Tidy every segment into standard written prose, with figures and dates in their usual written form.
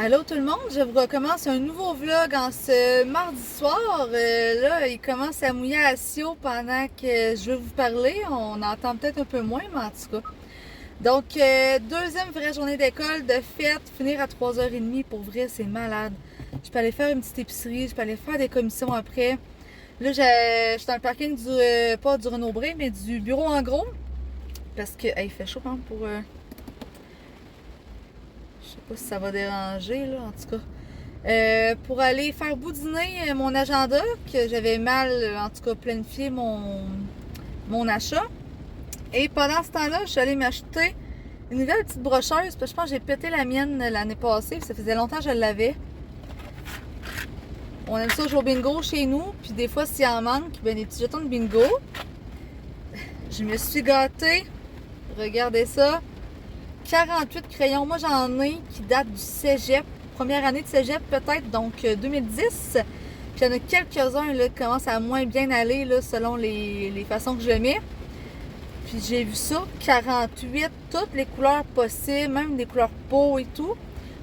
Allô tout le monde, je vous recommence un nouveau vlog en ce mardi soir. Là, il commence à mouiller à Sio pendant que je vais vous parler. On entend peut-être un peu moins, mais en tout cas. Donc, deuxième vraie journée d'école de fête, finir à 3h30, pour vrai, c'est malade. Je peux aller faire une petite épicerie, je peux aller faire des commissions après. Là, je suis dans le parking du, pas du Renaud-Bré, mais du bureau en gros. Parce que, hey, il fait chaud hein, pour... je sais pas si ça va déranger, là, en tout cas. Pour aller faire boudiner mon agenda, que j'avais mal, en tout cas, planifié mon achat. Et pendant ce temps-là, je suis allée m'acheter une nouvelle petite brocheuse, parce que je pense que j'ai pété la mienne l'année passée, ça faisait longtemps que je l'avais. On aime ça jouer au bingo chez nous, puis des fois, s'il en manque, ben des petits jetons de bingo. Je me suis gâtée. Regardez ça. 48 crayons. Moi, j'en ai qui datent du cégep. Première année de cégep, peut-être, donc 2010. Puis il y en a quelques-uns là, qui commencent à moins bien aller là, selon les façons que je le mets. Puis j'ai vu ça, 48, toutes les couleurs possibles, même des couleurs peau et tout.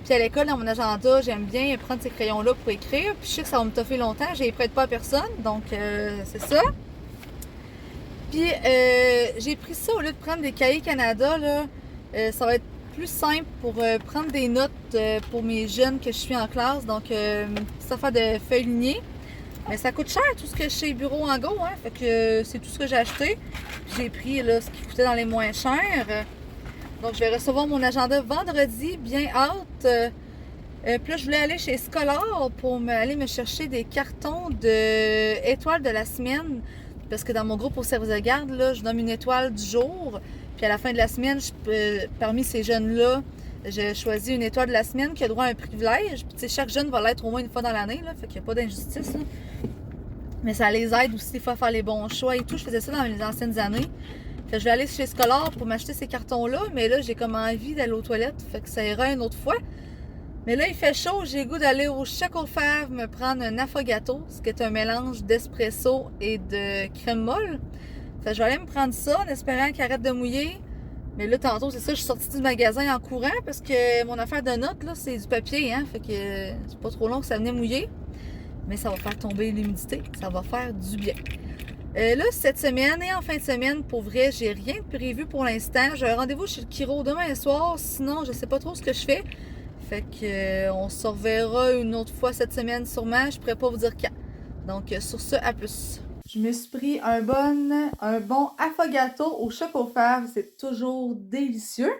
Puis à l'école, dans mon agenda, j'aime bien prendre ces crayons-là pour écrire. Puis je sais que ça va me toffer longtemps, je les prête pas à personne, donc c'est ça. Puis j'ai pris ça au lieu de prendre des cahiers Canada, là. Ça va être plus simple pour prendre des notes pour mes jeunes que je suis en classe. Donc, petite affaire de feuilles lignées. Mais ça coûte cher tout ce que chez Bureau en gros, hein. Fait que c'est tout ce que j'ai acheté. J'ai pris là, ce qui coûtait dans les moins chers. Donc, je vais recevoir mon agenda vendredi, bien hâte. Puis là, je voulais aller chez Scholar pour aller me chercher des cartons de étoiles de la semaine. Parce que dans mon groupe au service de garde, là, je nomme une étoile du jour. Puis à la fin de la semaine, parmi ces jeunes-là, j'ai choisi une étoile de la semaine qui a droit à un privilège. Puis tu sais, chaque jeune va l'être au moins une fois dans l'année, là. Fait qu'il n'y a pas d'injustice, là. Mais ça les aide aussi des fois à faire les bons choix et tout. Je faisais ça dans les anciennes années. Fait que je vais aller chez Scholar pour m'acheter ces cartons-là. Mais là, j'ai comme envie d'aller aux toilettes. Fait que ça ira une autre fois. Mais là, il fait chaud, j'ai le goût d'aller au Choco Fave me prendre un affogato, ce qui est un mélange d'espresso et de crème molle. Fait que je vais aller me prendre ça en espérant qu'il arrête de mouiller. Mais là, tantôt, c'est ça, je suis sortie du magasin en courant parce que mon affaire de notes, là, c'est du papier, hein. Fait que c'est pas trop long que ça venait mouiller. Mais ça va faire tomber l'humidité, ça va faire du bien. Là, cette semaine et en fin de semaine, pour vrai, j'ai rien de prévu pour l'instant. J'ai un rendez-vous chez le chiro demain soir, sinon je sais pas trop ce que je fais. Fait que on se reverra une autre fois cette semaine sûrement. Je pourrais pas vous dire quand. Donc sur ce, à plus. Je me suis pris un bon affogato au choco fave. C'est toujours délicieux.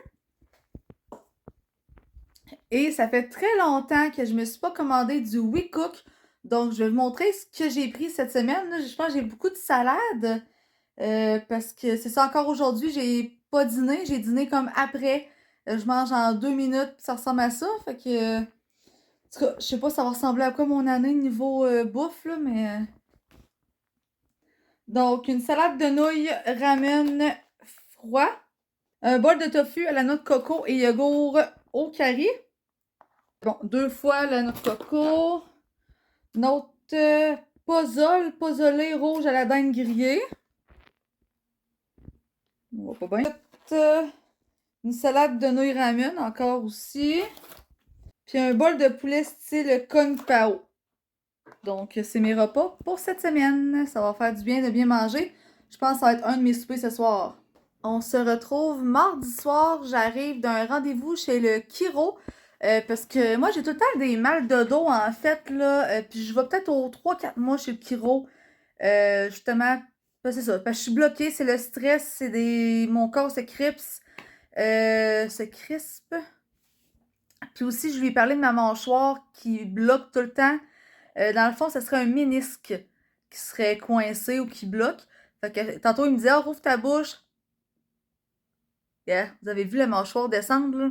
Et ça fait très longtemps que je me suis pas commandé du WeCook. Donc je vais vous montrer ce que j'ai pris cette semaine. Là, je pense que j'ai beaucoup de salade. Parce que c'est ça, encore aujourd'hui, j'ai pas dîné. J'ai dîné comme après. Je mange en 2 minutes, puis ça ressemble à ça. Fait que... en tout cas, je sais pas ça va ressembler à quoi mon année niveau bouffe, là, mais... Donc, une salade de nouilles ramen froid. Un bol de tofu à la noix de coco et yogourt au curry. Bon, 2 fois la noix de coco. Notre pozolé rouge à la dinde grillée. On va pas bien. Une salade de nouilles ramen encore aussi. Puis un bol de poulet style Kung Pao. Donc, c'est mes repas pour cette semaine. Ça va faire du bien de bien manger. Je pense que ça va être un de mes soupers ce soir. On se retrouve mardi soir. J'arrive d'un rendez-vous chez le chiro. Parce que moi, j'ai tout le temps des mal de dos, en fait, là. Puis je vais peut-être aux 3-4 mois chez le chiro. Justement, c'est ça. Parce que je suis bloquée, c'est le stress, c'est des... Mon corps se crispe. Se crispe. Puis aussi, je lui ai parlé de ma mâchoire qui bloque tout le temps. Dans le fond, ce serait un ménisque qui serait coincé ou qui bloque. Fait que tantôt, il me disait, oh, rouvre ta bouche. Yeah, vous avez vu la mâchoire descendre, là?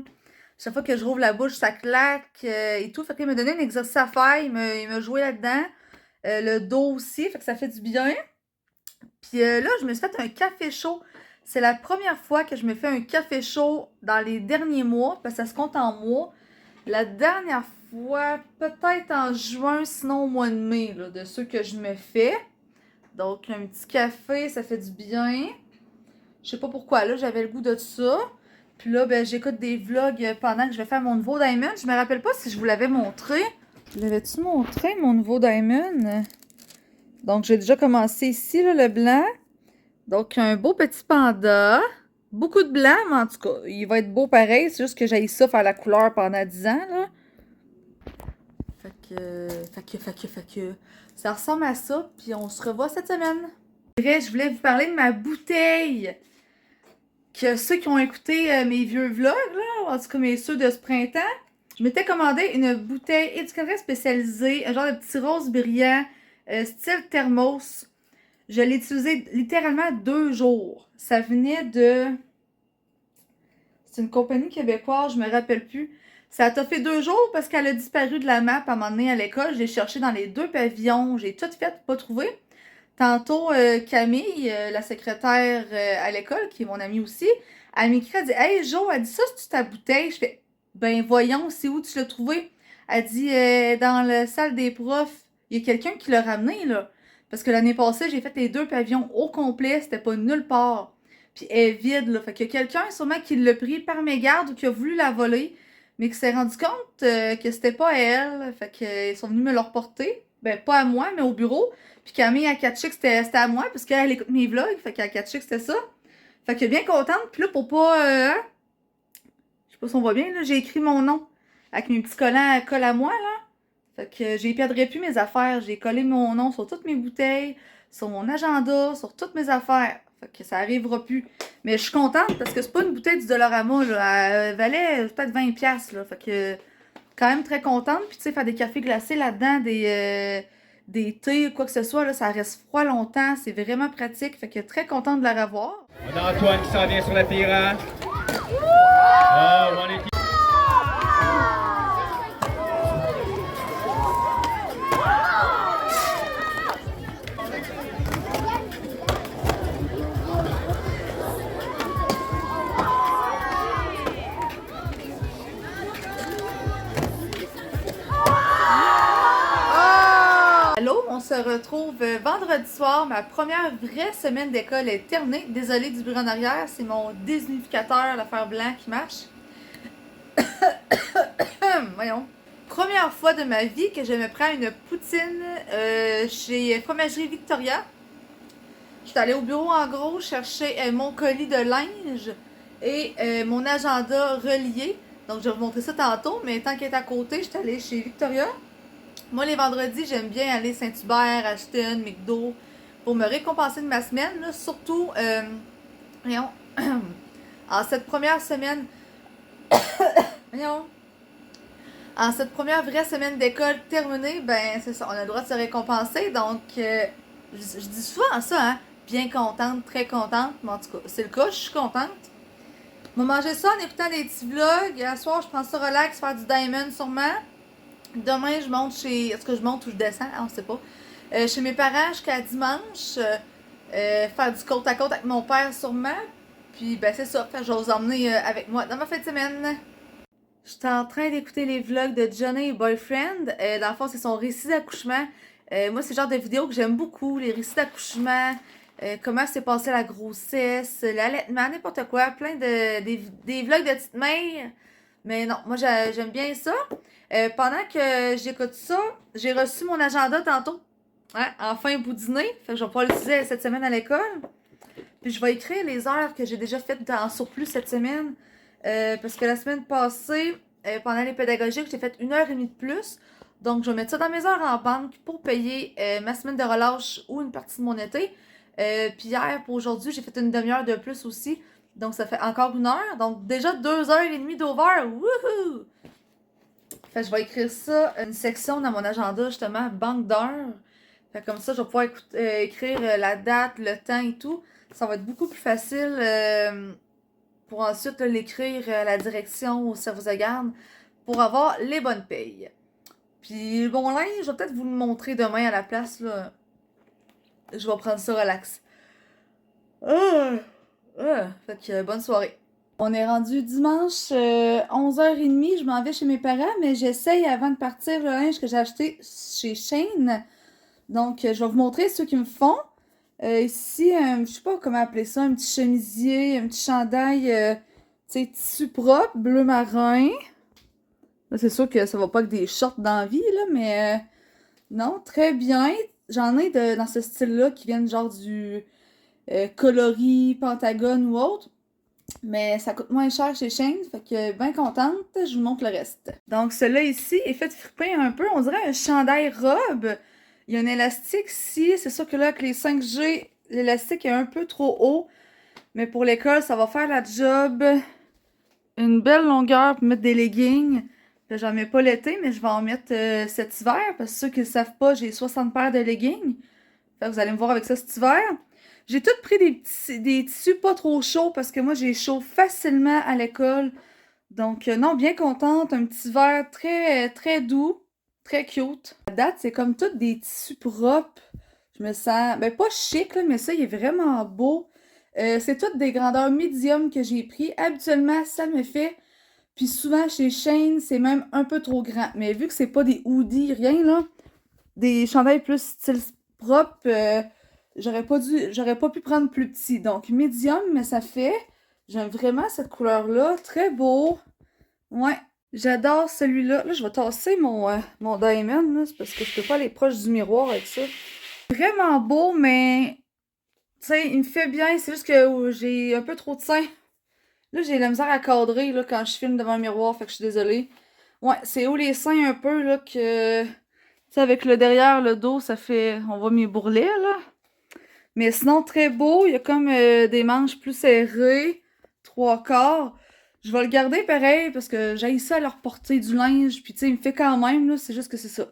Chaque fois que je rouvre la bouche, ça claque et tout. Fait qu'il m'a donné un exercice à faire. Il m'a joué là-dedans. Le dos aussi, fait que ça fait du bien. Puis là, je me suis fait un café chaud. C'est la première fois que je me fais un café chaud dans les derniers mois, parce que ça se compte en mois. La dernière fois, peut-être en juin, sinon au mois de mai, là, de ceux que je me fais. Donc, un petit café, ça fait du bien. Je sais pas pourquoi, là, j'avais le goût de ça. Puis là, ben, j'écoute des vlogs pendant que je vais faire mon nouveau diamond. Je me rappelle pas si je vous l'avais montré. Je l'avais-tu montré, mon nouveau diamond? Donc, j'ai déjà commencé ici, là, le blanc. Donc, un beau petit panda. Beaucoup de blanc, mais en tout cas, il va être beau pareil. C'est juste que j'ai ça faire la couleur pendant 10 ans, là. Fait que... Ça ressemble à ça, puis on se revoit cette semaine. Bref, je voulais vous parler de ma bouteille. Que ceux qui ont écouté mes vieux vlogs, là, en tout cas ceux de ce printemps, je m'étais commandé une bouteille éducatrice spécialisée, un genre de petit rose brillant, style thermos. Je l'ai utilisé littéralement 2 jours. Ça venait de... C'est une compagnie québécoise, je me rappelle plus. Ça a fait 2 jours parce qu'elle a disparu de la map à un moment donné à l'école. Je l'ai cherché dans les 2 pavillons. J'ai tout fait, pas trouvé. Tantôt, Camille, la secrétaire à l'école, qui est mon amie aussi, elle m'écrit, elle dit « Hey Jo, elle dit ça, c'est ta bouteille? » Je fais « Ben voyons, c'est où tu l'as trouvé? » Elle dit Dans la salle des profs, il y a quelqu'un qui l'a ramené, là. » Parce que l'année passée, j'ai fait les 2 pavillons au complet, c'était pas nulle part. Puis elle est vide, là. Fait qu'il y a quelqu'un sûrement qui l'a pris par mégarde ou qui a voulu la voler, mais qui s'est rendu compte que c'était pas elle. Fait qu'ils sont venus me le reporter. Ben, pas à moi, mais au bureau. Puis Camille, a catché que c'était à moi, parce qu'elle écoute mes vlogs. Fait qu'elle a catché que c'était ça. Fait que bien contente. Puis là, pour pas... je sais pas si on voit bien, là, j'ai écrit mon nom. Avec mes petits collants à colle à moi, là. Fait que j'ai perdrai plus mes affaires. J'ai collé mon nom sur toutes mes bouteilles, sur mon agenda, sur toutes mes affaires. Fait que ça arrivera plus. Mais je suis contente parce que c'est pas une bouteille du Dollarama, là. Elle valait peut-être 20$, là. Fait que quand même très contente. Puis tu sais, faire des cafés glacés là-dedans, des thés, quoi que ce soit, là, ça reste froid longtemps. C'est vraiment pratique. Fait que très contente de la revoir. On a Antoine qui s'en vient sur la terrasse. Oh, mon équipe. Allô, on se retrouve vendredi soir. Ma première vraie semaine d'école est terminée. Désolée du bruit en arrière, c'est mon déshumidificateur, l'affaire blanc qui marche. Voyons. Première fois de ma vie que je me prends une poutine chez Fromagerie Victoria. Je suis allée au bureau en gros chercher mon colis de linge et mon agenda relié. Donc je vais vous montrer ça tantôt, mais tant qu'elle est à côté, je suis allée chez Victoria. Moi, les vendredis, j'aime bien aller Saint-Hubert, Ashton, McDo pour me récompenser de ma semaine. Là. Surtout, voyons, en cette première semaine, voyons, en cette première vraie semaine d'école terminée, ben c'est ça, on a le droit de se récompenser. Donc, je dis souvent ça, hein, bien contente, très contente, mais en tout cas, c'est le cas, je suis contente. Je vais manger ça en écoutant des petits vlogs. À soir, je prends ça relax, faire du diamond sûrement. Demain, je monte chez... Est-ce que je monte ou je descends? On sait pas. Chez mes parents jusqu'à dimanche. Faire du côte à côte avec mon père sûrement. Puis, ben c'est ça. Je vais vous emmener avec moi dans ma fin de semaine. Je suis en train d'écouter les vlogs de Johnny et Boyfriend. Dans le fond, c'est son récit d'accouchement. Moi, c'est le genre de vidéos que j'aime beaucoup. Les récits d'accouchement. Comment s'est passée la grossesse. L'allaitement, n'importe quoi. Plein de... Des vlogs de petites mères. Mais non, moi, j'aime bien ça. Pendant que j'écoute ça, j'ai reçu mon agenda tantôt. Ouais, enfin boudiné. Fait que je vais pouvoir l'utiliser cette semaine à l'école. Puis je vais écrire les heures que j'ai déjà faites en surplus cette semaine. Parce que la semaine passée, pendant les pédagogiques, j'ai fait 1h30 de plus. Donc je vais mettre ça dans mes heures en banque pour payer ma semaine de relâche ou une partie de mon été. Puis hier, pour aujourd'hui, j'ai fait une demi-heure de plus aussi. Donc ça fait encore 1 heure. Donc déjà 2h30 d'over. Wouhou! Fait que je vais écrire ça, une section dans mon agenda, justement, banque d'heures. Fait que comme ça, je vais pouvoir écrire la date, le temps et tout. Ça va être beaucoup plus facile pour ensuite l'écrire à la direction, au service de garde, pour avoir les bonnes payes. Puis bon linge, je vais peut-être vous le montrer demain à la place, là. Je vais prendre ça relax. Fait que bonne soirée. On est rendu dimanche 11h30, je m'en vais chez mes parents, mais j'essaye avant de partir le linge que j'ai acheté chez Shein. Donc, je vais vous montrer ceux qui me font. Ici, je sais pas comment appeler ça, un petit chemisier, un petit chandail Tu sais, tissu propre, bleu marin. Là, c'est sûr que ça va pas avec des shorts dans la vie, là, mais non, très bien. J'en ai dans ce style-là qui viennent genre du coloris, Pentagone ou autre. Mais ça coûte moins cher chez Shein, fait que bien contente, je vous montre le reste. Donc celui-là ici est fait friper un peu, on dirait un chandail robe. Il y a un élastique ici, c'est sûr que là avec les 5G, l'élastique est un peu trop haut. Mais pour l'école, ça va faire la job. Une belle longueur pour mettre des leggings. J'en mets pas l'été, mais je vais en mettre cet hiver. Parce que ceux qui ne savent pas, j'ai 60 paires de leggings. Fait que vous allez me voir avec ça cet hiver. J'ai tout pris des tissus pas trop chauds parce que moi j'ai chaud facilement à l'école. Donc non, bien contente. Un petit hiver très très doux, très cute. À date, c'est comme tout des tissus propres. Je me sens, ben pas chic là, mais ça il est vraiment beau. C'est toutes des grandeurs médium que j'ai pris. Habituellement, ça me fait. Puis souvent chez Shein, c'est même un peu trop grand. Mais vu que c'est pas des hoodies, rien là, des chandails plus style propre, j'aurais pas pu prendre plus petit. Donc médium, mais ça fait. J'aime vraiment cette couleur-là. Très beau. Ouais. J'adore celui-là. Là, je vais tasser mon diamond, là, c'est parce que je peux pas aller proche du miroir avec ça. Vraiment beau, mais tu sais, il me fait bien. C'est juste que j'ai un peu trop de seins. Là, j'ai la misère à cadrer là, quand je filme devant un miroir, fait que je suis désolée. Ouais, c'est haut les seins un peu, là, que... Tu sais, avec le derrière, le dos, ça fait... On voit mes bourrelets, là. Mais sinon, très beau. Il y a comme des manches plus serrées. 3/4. Je vais le garder pareil, parce que j'ai ça à leur porter du linge. Puis, tu sais, il me fait quand même, là. C'est juste que c'est ça.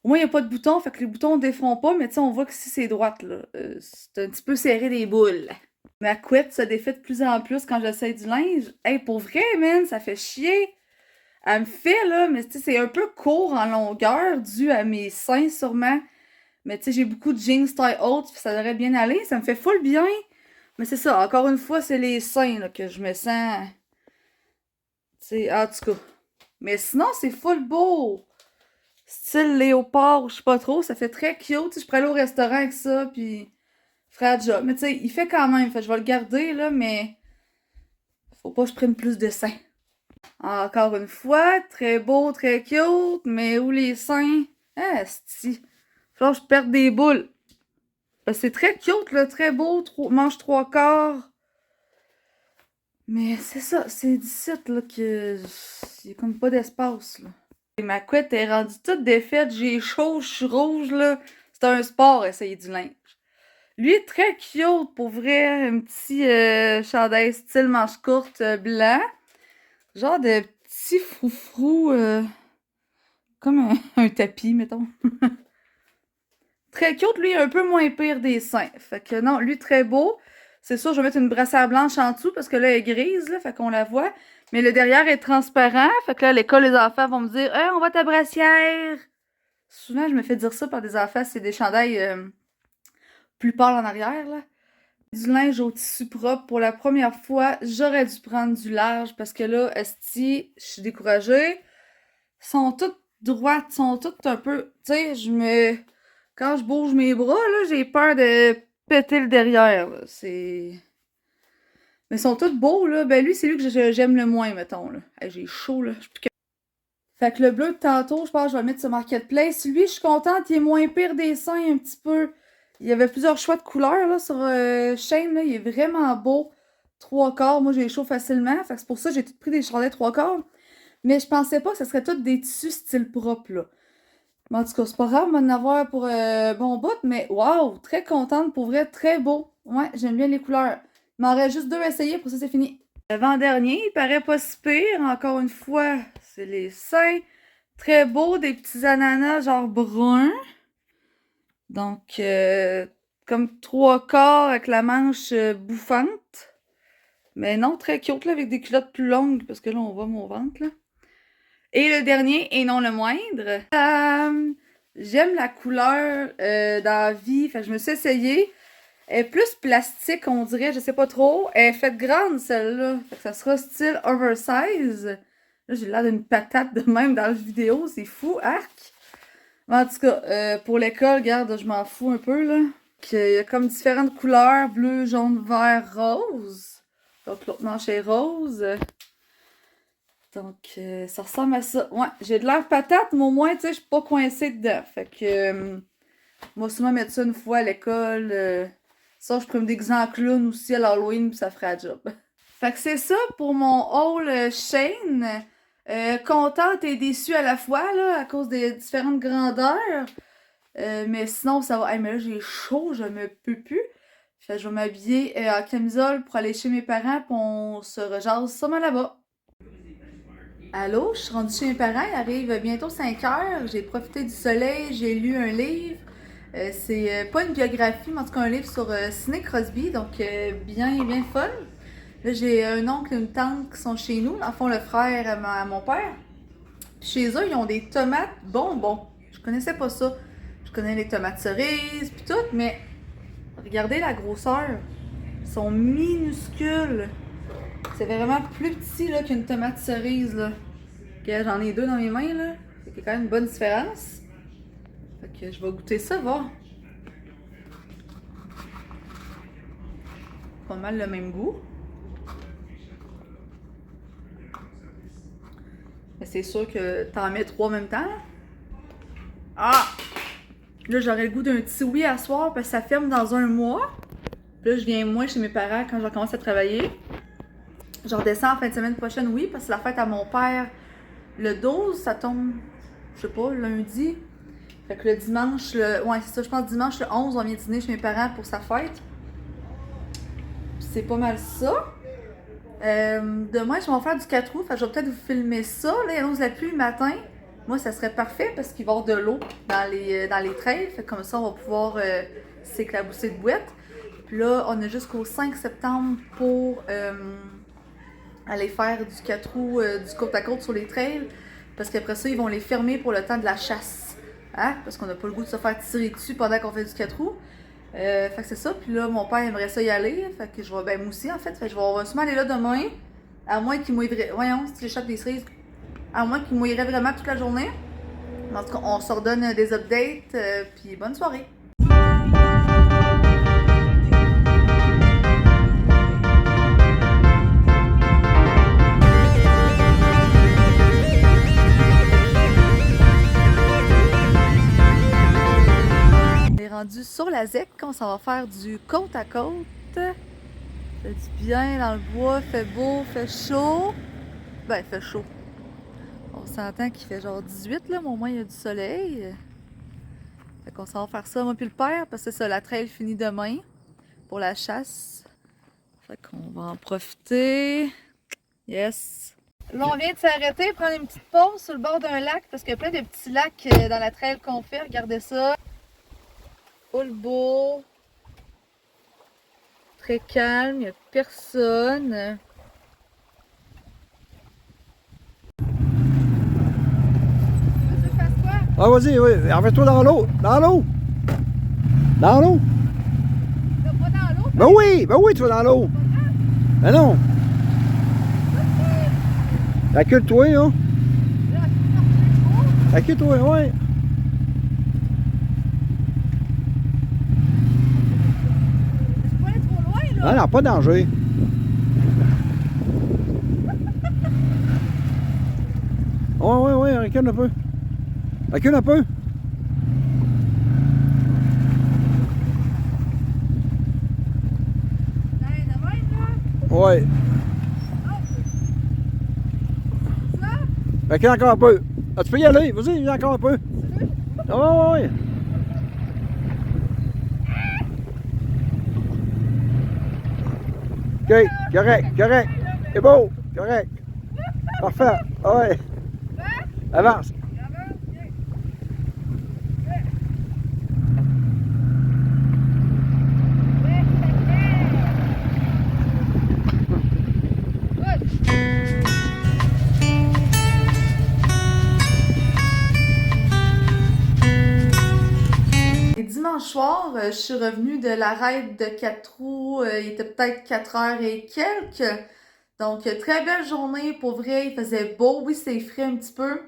Au moins, il n'y a pas de boutons, fait que les boutons ne défont pas, mais tu sais, on voit que si c'est droite, là. C'est un petit peu serré des boules. Ma couette se défait de plus en plus quand j'essaie du linge. Hey, pour vrai, man, ça fait chier. Elle me fait, là, mais tu sais, c'est un peu court en longueur, dû à mes seins, sûrement. Mais tu sais, j'ai beaucoup de jeans taille haute, puis ça devrait bien aller. Ça me fait full bien. Mais c'est ça, encore une fois, c'est les seins, là, que je me sens... Tu sais, en tout cas. Mais sinon, c'est full beau. Style léopard, je sais pas trop, ça fait très cute. Je pourrais aller au restaurant avec ça, puis ferais la job. Mais tu sais, il fait quand même, fait je vais le garder, là, mais faut pas que je prenne plus de seins. Encore une fois, très beau, très cute, mais où les seins? Ah, si. Faut que je perde des boules. C'est très cute, là, très beau, manche 3/4. Mais c'est ça, c'est d'ici, là, que... Il y a comme pas d'espace, là. Et ma couette est rendue toute défaite, j'ai chaud, je suis rouge, là. C'est un sport, essayer du linge. Lui est très cute, pour vrai. Un petit chandail style manche courte blanc. Genre de petit froufrou, comme un tapis, mettons. Très cute, lui, un peu moins pire des seins. Fait que non, lui, très beau. C'est sûr, je vais mettre une brassière blanche en dessous parce que là, elle est grise, là, fait qu'on la voit. Mais le derrière est transparent. Fait que là, à l'école, les enfants vont me dire « Hey, on voit ta brassière! » Souvent, je me fais dire ça par des enfants, c'est des chandails plus pâles en arrière, là. Du linge au tissu propre. Pour la première fois, j'aurais dû prendre du large parce que là, esti, je suis découragée. Sont toutes droites, sont toutes un peu... Tu sais, quand je bouge mes bras, là, j'ai peur de péter le derrière, là. C'est... Mais ils sont tous beaux, là. Ben lui, c'est lui que j'aime le moins, mettons, là. Hey, j'ai chaud, là. Je suis plus capable. Fait que le bleu de tantôt, je pense que je vais le mettre sur Marketplace. Lui, je suis contente, il est moins pire des seins, un petit peu. Il y avait plusieurs choix de couleurs, là, sur Shein, là. Il est vraiment beau. 3/4. Moi, j'ai chaud facilement. Fait que c'est pour ça que j'ai tout pris des chandails 3/4. Mais je pensais pas que ce serait tous des tissus style propre, là. Mais en tout cas, c'est pas grave, m'en avoir pour bon bout, mais waouh, très contente, pour vrai, très beau. Ouais, j'aime bien les couleurs. Il m'en reste juste 2 à essayer, pour ça c'est fini. L'avant-dernier, il paraît pas si pire, encore une fois, c'est les seins. Très beau, des petits ananas genre bruns. Donc, comme 3/4 avec la manche bouffante. Mais non, très cute, là, avec des culottes plus longues, parce que là, on voit mon ventre, là. Et le dernier, et non le moindre, j'aime la couleur dans la vie. Fait que je me suis essayée. Elle est plus plastique, on dirait, je sais pas trop. Elle est faite grande, celle-là. Fait que ça sera style oversize. Là, j'ai l'air d'une patate de même dans la vidéo. C'est fou, arc. Mais en tout cas, pour l'école, regarde, je m'en fous un peu, là. Il y a comme différentes couleurs, bleu, jaune, vert, rose. Donc l'autre manche est rose. Donc ça ressemble à ça. Ouais, j'ai de l'air patate, mais au moins, tu sais, je suis pas coincée dedans. Fait que moi, souvent mettre ça une fois à l'école. Ça, je peux me déguiser en clown aussi à l'Halloween, puis ça ferait la job. Fait que c'est ça pour mon haul Shane. Contente et déçue à la fois, là, à cause des différentes grandeurs. Mais sinon, ça va. Hey, mais là, j'ai chaud, je me peux plus. Fait que je vais m'habiller en camisole pour aller chez mes parents, puis on se rejase sûrement là-bas. Allô, je suis rendue chez mes parents, il arrive bientôt 5 heures. J'ai profité du soleil, j'ai lu un livre. C'est pas une biographie, mais en tout cas un livre sur Sidney Crosby, donc bien fun. Là, j'ai un oncle et une tante qui sont chez nous, en fond le frère à mon père. Puis chez eux, ils ont des tomates bonbons. Je connaissais pas ça. Je connais les tomates cerises, puis tout, mais regardez la grosseur. Ils sont minuscules. C'est vraiment plus petit là, qu'une tomate cerise. Là. Okay, j'en ai 2 dans mes mains. Là. C'est quand même une bonne différence. Fait que je vais goûter ça, voir. Pas mal le même goût. Mais c'est sûr que t'en mets 3 en même temps. Ah! Là, j'aurais le goût d'un petit oui à soir parce que ça ferme dans un mois. Puis là, je viens moins chez mes parents quand je recommence à travailler. Je redescends en fin de semaine prochaine, oui, parce que c'est la fête à mon père. Le 12, ça tombe, je sais pas, lundi. Fait que le dimanche, ouais, c'est ça, je pense dimanche le 11, on vient dîner chez mes parents pour sa fête. Puis c'est pas mal ça. Demain, je vais faire du 4 roues, fait que je vais peut-être vous filmer ça. Là, il annonce la pluie le matin. Moi, ça serait parfait parce qu'il va y avoir de l'eau dans les trails. Fait que comme ça, on va pouvoir s'éclabousser de boîte. Puis là, on a jusqu'au 5 septembre pour aller faire du 4 roues du côte à côte sur les trails. Parce qu'après ça, ils vont les fermer pour le temps de la chasse. Hein? Parce qu'on n'a pas le goût de se faire tirer dessus pendant qu'on fait du 4 roues. Fait que c'est ça. Puis là, mon père aimerait ça y aller. Fait que je vais, ben moi aussi en fait. Fait que je vais sûrement aller là demain. À moins qu'il mouillerait. Voyons, si j'échappe des cerises. À moins qu'il mouillerait vraiment toute la journée. En tout cas, on se redonne des updates. Puis bonne soirée. Rendu sur la ZEC, on s'en va faire du côte à côte. Fait du bien dans le bois, fait beau, fait chaud. Ben, fait chaud. On s'entend qu'il fait genre 18 là, mais au moins il y a du soleil. Fait qu'on s'en va faire ça, moi puis le père, parce que c'est ça, la trail finit demain pour la chasse. Fait qu'on va en profiter. Yes! Là, on vient de s'arrêter, prendre une petite pause sur le bord d'un lac, parce qu'il y a plein de petits lacs dans la trail qu'on fait. Regardez ça. Full beau, très calme, il n'y a personne. Tu veux que je fasse quoi? Ah, vas-y, oui. Arrête-toi dans l'eau. Dans l'eau. Dans l'eau. Tu vas pas dans l'eau? Ben oui, tu vas dans l'eau. Ben non. Accule-toi, hein. Là, tu Accule-toi, ouais. peux pas aller trop loin, là. Non, non, pas de danger. Ouais, recule un peu. Recule un peu. Allez, de même, là. Ouais. Ça? Recule encore un peu. Ah, tu peux y aller. Vas-y, viens encore un peu. Ouais. OK, correct. C'est beau, correct. Parfait. Ouais. Avance. Et dimanche soir, je suis revenue de la raid de 4 roues. Il était peut-être 4 heures et quelques. Donc, très belle journée. Pour vrai, il faisait beau. Oui, c'est frais un petit peu.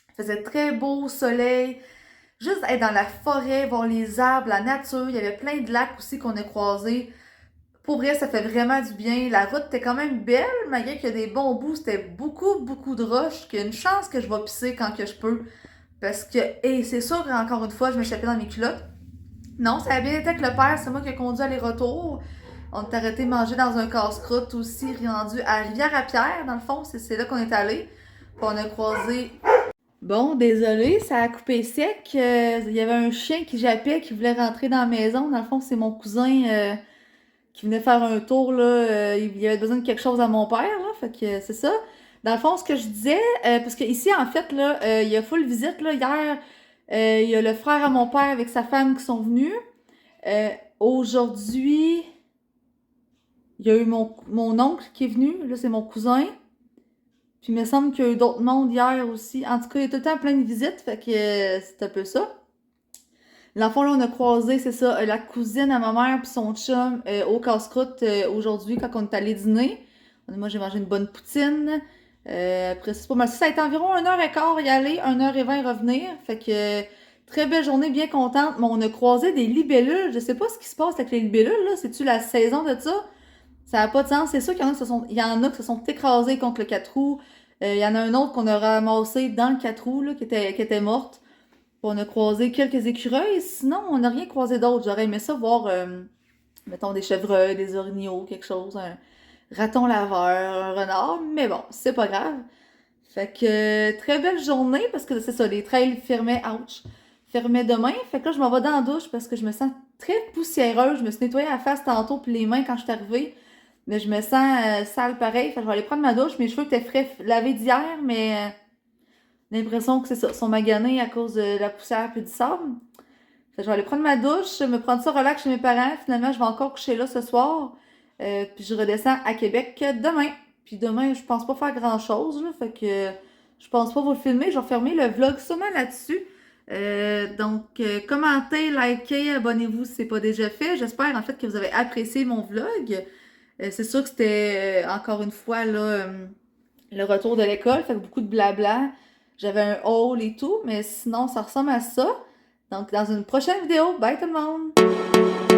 Il faisait très beau, soleil. Juste être dans la forêt, voir les arbres, la nature. Il y avait plein de lacs aussi qu'on a croisés. Pour vrai, ça fait vraiment du bien. La route était quand même belle, malgré qu'il y a des bons bouts. C'était beaucoup de roches. Qu'il y a une chance que je vais pisser quand que je peux. Parce que, et c'est sûr qu'encore une fois, je m'échappais dans mes culottes. Non, ça a bien été avec le père. C'est moi qui ai conduit aller-retour. On est arrêté manger dans un casse-croûte aussi, rendu à Rivière-à-Pierre, dans le fond. C'est là qu'on est allé. Puis on a croisé... Bon, désolé, ça a coupé sec. Il y avait un chien qui jappait, qui voulait rentrer dans la maison. Dans le fond, c'est mon cousin qui venait faire un tour, là. Il avait besoin de quelque chose à mon père, là. Fait que c'est ça. Dans le fond, ce que je disais, parce que ici, en fait, là, il y a full visite, là. Hier, il y a le frère à mon père avec sa femme qui sont venus. Aujourd'hui, il y a eu mon oncle qui est venu. Là, c'est mon cousin. Puis il me semble qu'il y a eu d'autres mondes hier aussi. En tout cas, il y a tout le temps plein de visites, fait que c'est un peu ça. L'enfant, là, on a croisé, c'est ça, la cousine à ma mère puis son chum au casse-croûte aujourd'hui quand on est allé dîner. Moi, j'ai mangé une bonne poutine. Après, c'est pas mal. Ça a été environ 1h15 y aller, 1h20 revenir. Fait que très belle journée, bien contente. Mais on a croisé des libellules. Je sais pas ce qui se passe avec les libellules, là. C'est-tu la saison de ça? Ça n'a pas de sens. C'est sûr qu'il y en a qui se sont écrasés contre le 4 roues. Il y en a un autre qu'on a ramassé dans le 4 roues, là, qui était morte. On a croisé quelques écureuils. Sinon, on n'a rien croisé d'autre. J'aurais aimé ça voir, mettons, des chevreuils, des orignaux, quelque chose. Un raton laveur, un renard. Mais bon, c'est pas grave. Fait que, très belle journée, parce que c'est ça, les trails fermaient, fermaient demain. Fait que là, je m'en vais dans la douche parce que je me sens très poussiéreuse. Je me suis nettoyée la face tantôt puis les mains quand je suis arrivée. Mais je me sens sale pareil. Fait que je vais aller prendre ma douche. Mes cheveux étaient frais lavés d'hier, mais j'ai l'impression que c'est ça. Ils sont maganés à cause de la poussière et du sable. Fait que je vais aller prendre ma douche, me prendre ça relax chez mes parents. Finalement, je vais encore coucher là ce soir. Puis je redescends à Québec demain. Puis demain, je pense pas faire grand-chose, là. Fait que je pense pas vous le filmer. Je vais fermer le vlog sûrement là-dessus. Donc, commentez, likez, abonnez-vous si c'est pas déjà fait. J'espère en fait que vous avez apprécié mon vlog. C'est sûr que c'était encore une fois là, le retour de l'école, fait que beaucoup de blabla. J'avais un haul et tout, mais sinon ça ressemble à ça. Donc dans une prochaine vidéo, bye tout le monde!